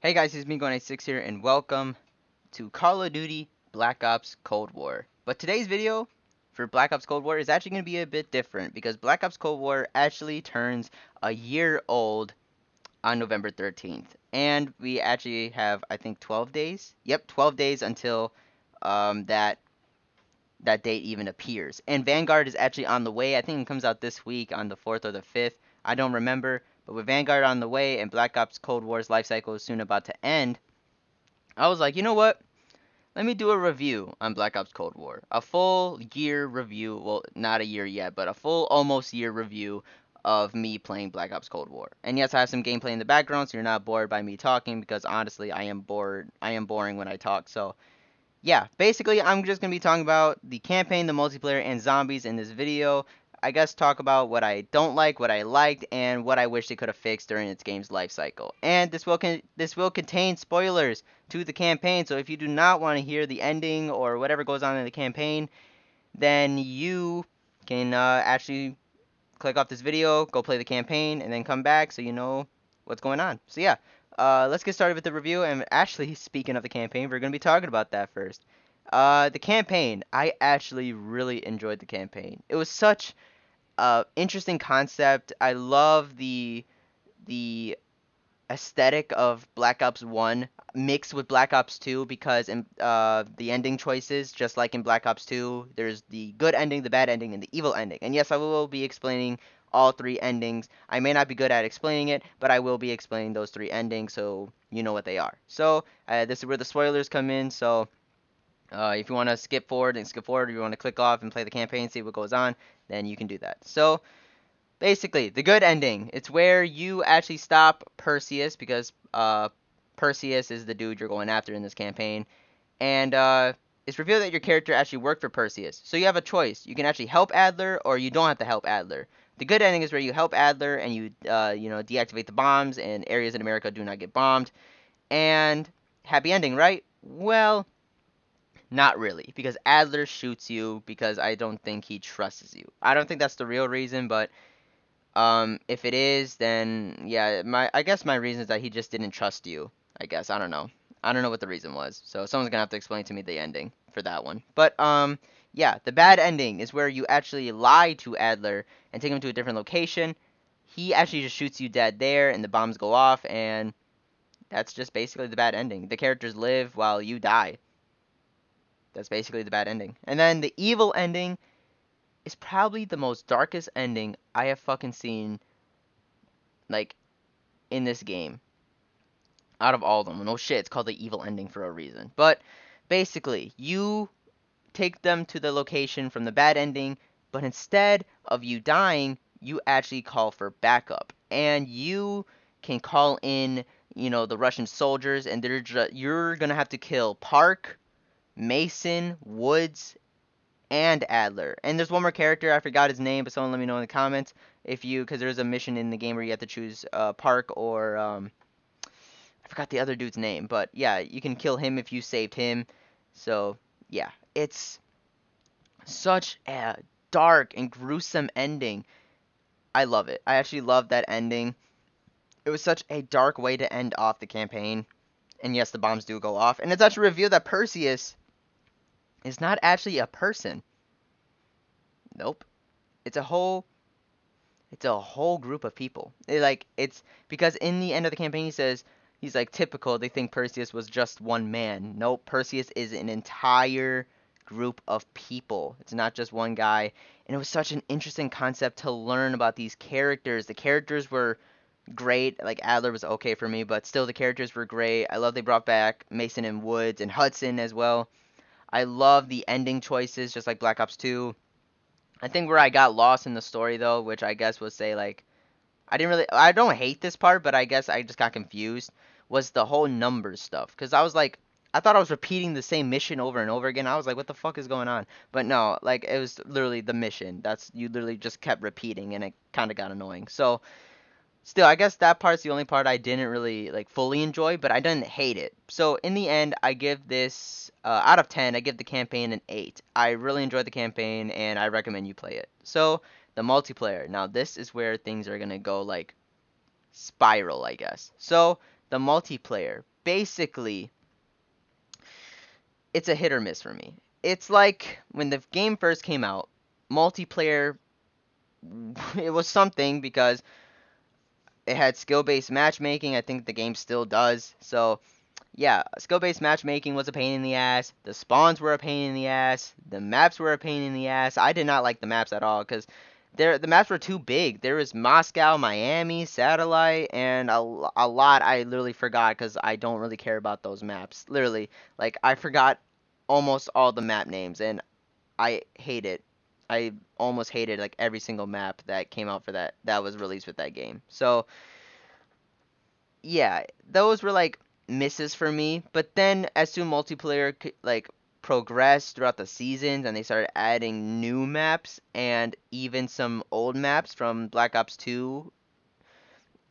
Hey guys, it's me Going86 here, and welcome to Call of Duty Black Ops Cold War. But today's video for Black Ops Cold War is actually going to be a bit different because Black Ops Cold War actually turns a year old on November 13th. And we actually have, I think, 12 days? Yep, 12 days until that date even appears. And Vanguard is actually on the way. I think it comes out this week on the 4th or the 5th. I don't remember. But with Vanguard on the way and Black Ops Cold War's life cycle is soon about to end, I was like, you know what? Let me do a review on Black Ops Cold War. A full year review. Well, not a year yet, but a full almost year review of me playing Black Ops Cold War. And yes, I have some gameplay in the background, so you're not bored by me talking because honestly, I am bored. I am boring when I talk. So, yeah, basically, I'm just going to be talking about the campaign, the multiplayer, and zombies in this video. I guess talk about what I don't like, what I liked, and what I wish they could have fixed during its game's life cycle. And this will contain spoilers to the campaign, so if you do not want to hear the ending or whatever goes on in the campaign, then you can actually click off this video, go play the campaign, and then come back so you know what's going on. So yeah, let's get started with the review. And actually, speaking of the campaign, we're going to be talking about that first. The campaign, I actually really enjoyed the campaign. It was such a interesting concept. I love the aesthetic of Black Ops 1 mixed with Black Ops 2 because in the ending choices, just like in Black Ops 2, there's the good ending, the bad ending, and the evil ending. And yes, I will be explaining all three endings. I may not be good at explaining it, but I will be explaining those three endings so you know what they are. So this is where the spoilers come in. So if you want to skip forward and skip forward, or you want to click off and play the campaign, see what goes on, then you can do that. So basically, the good ending. It's where you actually stop Perseus because Perseus is the dude you're going after in this campaign, and it's revealed that your character actually worked for Perseus. So you have a choice. You can actually help Adler, or you don't have to help Adler. The good ending is where you help Adler and you deactivate the bombs, and areas in America do not get bombed. And happy ending, right? Well, not really, because Adler shoots you because I don't think he trusts you. I don't think that's the real reason, but if it is, then yeah, I guess my reason is that he just didn't trust you. I guess I don't know. I don't know what the reason was. So someone's gonna have to explain to me the ending for that one. But yeah, the bad ending is where you actually lie to Adler and take him to a different location. He actually just shoots you dead there, and the bombs go off, and that's just basically the bad ending. The characters live while you die. That's basically the bad ending. And then the evil ending is probably the most darkest ending I have fucking seen, like, in this game out of all of them. No shit, it's called the evil ending for a reason. But basically, you take them to the location from the bad ending, but instead of you dying, you actually call for backup. And you can call in, the Russian soldiers, and you're gonna have to kill Park, Mason, Woods, and Adler. And there's one more character, I forgot his name, but someone let me know in the comments because there's a mission in the game where you have to choose Park or I forgot the other dude's name, but yeah, you can kill him if you saved him. So yeah, it's such a dark and gruesome ending. I love it. I actually love that ending. It was such a dark way to end off the campaign. And yes, the bombs do go off. And it's actually revealed that Perseus is not actually a person. Nope. It's a whole it's a whole group of people. It's because in the end of the campaign he says he's like typical. They think Perseus was just one man. Nope, Perseus is an entire group of people. It's not just one guy. And it was such an interesting concept to learn about these characters. The characters were great. Like Adler was okay for me, but still the characters were great. I love they brought back Mason and Woods and Hudson as well. I love the ending choices, just like Black Ops 2. I think where I got lost in the story though, which I guess would say like I don't hate this part, but I guess I just got confused, was the whole numbers stuff. Because I was like, I thought I was repeating the same mission over and over again. I was like, what the fuck is going on? But no, like, it was literally the mission. You literally just kept repeating, and it kind of got annoying. So, still, I guess that part's the only part I didn't really, like, fully enjoy, but I didn't hate it. So, in the end, I give this, out of 10, I give the campaign an 8. I really enjoyed the campaign, and I recommend you play it. So, the multiplayer. Now, this is where things are going to go, like, spiral, I guess. So, the multiplayer. basically, it's a hit or miss for me. It's like when the game first came out, multiplayer, it was something because it had skill-based matchmaking. I think the game still does. So, yeah, skill-based matchmaking was a pain in the ass. The spawns were a pain in the ass. The maps were a pain in the ass. I did not like the maps at all because the maps were too big. There was Moscow, Miami, Satellite, and a lot I literally forgot because I don't really care about those maps. Literally, like I forgot almost all the map names, and I hate it. I almost hated like every single map that came out for that was released with that game. So yeah, those were like misses for me. But then as soon multiplayer like progressed throughout the seasons and they started adding new maps and even some old maps from Black Ops 2,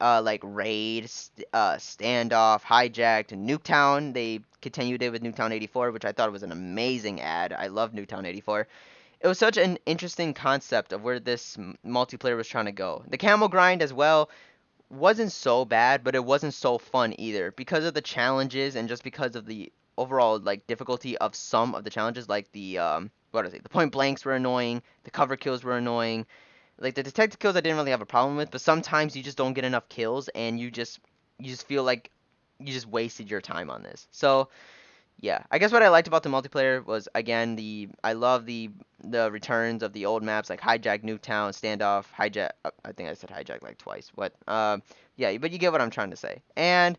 like Raid, Standoff, Hijacked, and Nuketown. They continued it with Nuketown 84, which I thought was an amazing ad. I love Nuketown 84. It was such an interesting concept of where this multiplayer was trying to go. The camel grind as well wasn't so bad, but it wasn't so fun either because of the challenges and just because of the overall like difficulty of some of the challenges, like the what is it? The point blanks were annoying, the cover kills were annoying. Like the detective kills, I didn't really have a problem with, but sometimes you just don't get enough kills, and you just feel like you just wasted your time on this. So yeah, I guess what I liked about the multiplayer was again I love the returns of the old maps like Hijack, Nuketown, Standoff, Hijack. I think I said Hijack like twice. What? Yeah, but you get what I'm trying to say. And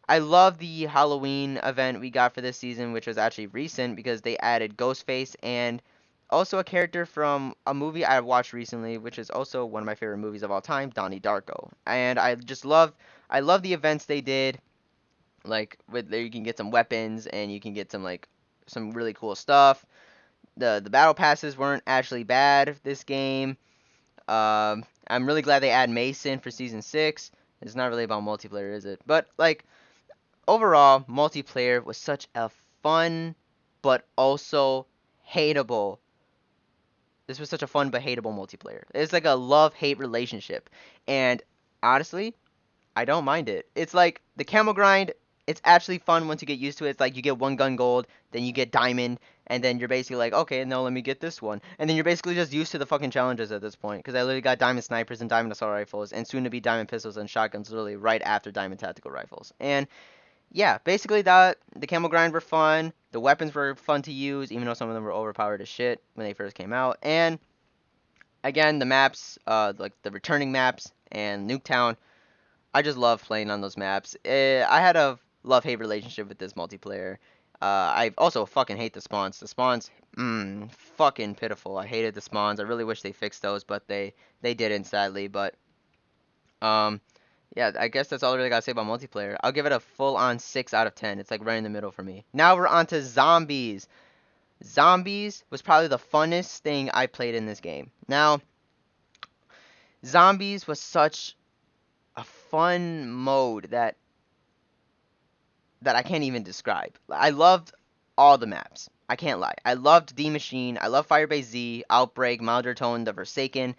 I love the Halloween event we got for this season, which was actually recent because they added Ghostface and also a character from a movie I watched recently, which is also one of my favorite movies of all time, Donnie Darko. And I love the events they did, like with there you can get some weapons and you can get some like some really cool stuff. The battle passes weren't actually bad this game. I'm really glad they add Mason for season 6. It's not really about multiplayer, is it? But like overall, multiplayer was such a fun but also hateable. This was such a fun but hateable multiplayer. It's like a love-hate relationship. And honestly, I don't mind it. It's like the camel grind. It's actually fun once you get used to it. It's like you get one gun gold, then you get diamond, and then you're basically like, okay, no, let me get this one. And then you're basically just used to the fucking challenges at this point. Because I literally got diamond snipers and diamond assault rifles, and soon to be diamond pistols and shotguns literally right after diamond tactical rifles. And yeah, basically that the camel grind were fun. The weapons were fun to use, even though some of them were overpowered as shit when they first came out. And again, the maps, like the returning maps and Nuketown, I just love playing on those maps. I had a love-hate relationship with this multiplayer. I also fucking hate the spawns. The spawns, fucking pitiful. I hated the spawns. I really wish they fixed those, but they didn't, sadly. But um, yeah, I guess that's all I really gotta say about multiplayer. I'll give it a full-on 6 out of 10. It's like right in the middle for me. Now we're on to zombies. Zombies was probably the funnest thing I played in this game. Now, zombies was such a fun mode that I can't even describe. I loved all the maps. I can't lie. I loved D Machine. I love Firebase Z, Outbreak, Milder Tone, The Forsaken.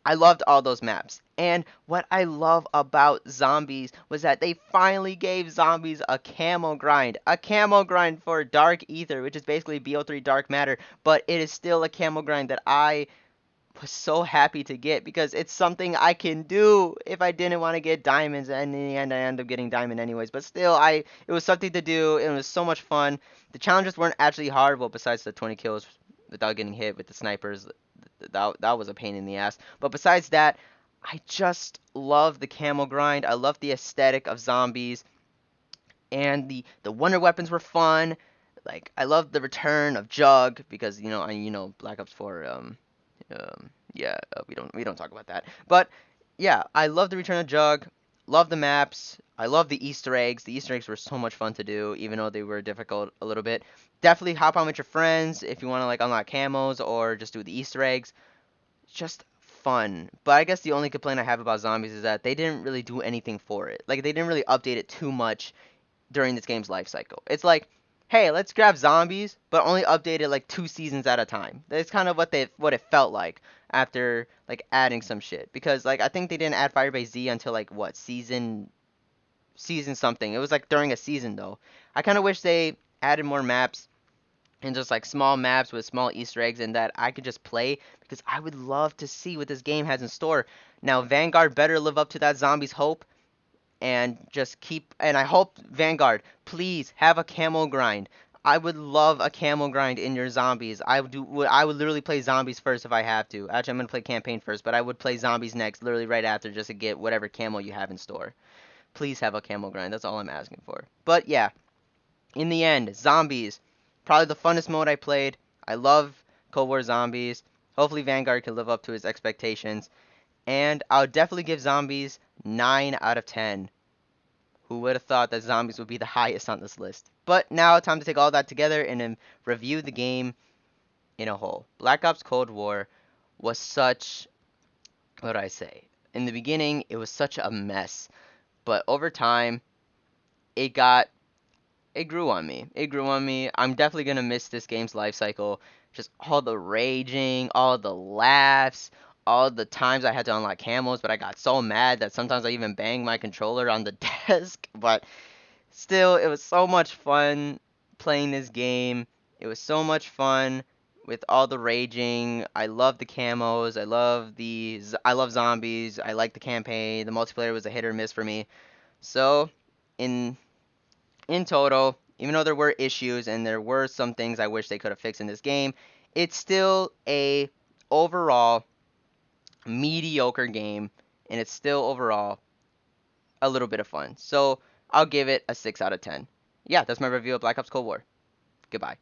I loved all those maps. And what I love about zombies was that they finally gave zombies a camo grind. A camo grind for Dark Ether, which is basically BO3 Dark Matter, but it is still a camo grind that I was so happy to get because it's something I can do if I didn't want to get diamonds, and in the end I ended up getting diamond anyways. But still, it was something to do. It was so much fun. The challenges weren't actually hard, well, besides the 20 kills without getting hit with the snipers. That was a pain in the ass. But besides that, I just love the camel grind. I love the aesthetic of zombies, and the wonder weapons were fun. Like I love the return of Jug because Black Ops 4 yeah, we don't talk about that. But yeah, I love the Return of Jug. Love the maps. I love the Easter eggs. The Easter eggs were so much fun to do, even though they were difficult a little bit. Definitely hop on with your friends if you want to like unlock camos or just do the Easter eggs. Just fun. But I guess the only complaint I have about zombies is that they didn't really do anything for it. Like they didn't really update it too much during this game's life cycle. It's like, hey, let's grab zombies, but only update it like 2 seasons at a time. That's kind of what it felt like after like adding some shit. Because like I think they didn't add Firebase Z until like what, season season something. It was like during a season though. I kind of wish they added more maps and just like small maps with small Easter eggs and that I could just play because I would love to see what this game has in store. Now, Vanguard better live up to that zombies hope and just keep. And I hope Vanguard, please have a camo grind. I would love a camo grind in your zombies. I would literally play zombies first if I have to. Actually, I'm gonna play campaign first, but I would play zombies next, literally right after, just to get whatever camo you have in store. Please have a camo grind. That's all I'm asking for. But yeah, in the end, zombies, probably the funnest mode I played. I love Cold War Zombies. Hopefully Vanguard can live up to its expectations. And I'll definitely give zombies 9 out of 10. Who would have thought that zombies would be the highest on this list? But now, time to take all that together and then review the game in a whole. Black Ops Cold War was such, what do I say? In the beginning, it was such a mess. But over time, it got it grew on me. It grew on me. I'm definitely gonna miss this game's life cycle. Just all the raging, all the laughs, all the times I had to unlock camos, but I got so mad that sometimes I even banged my controller on the desk. But still, it was so much fun playing this game. It was so much fun with all the raging. I love the camos. I love zombies. I like the campaign. The multiplayer was a hit or miss for me. So, in in total, even though there were issues and there were some things I wish they could have fixed in this game, it's still a overall mediocre game, and it's still overall a little bit of fun. So I'll give it a 6 out of 10. Yeah, that's my review of Black Ops Cold War. Goodbye.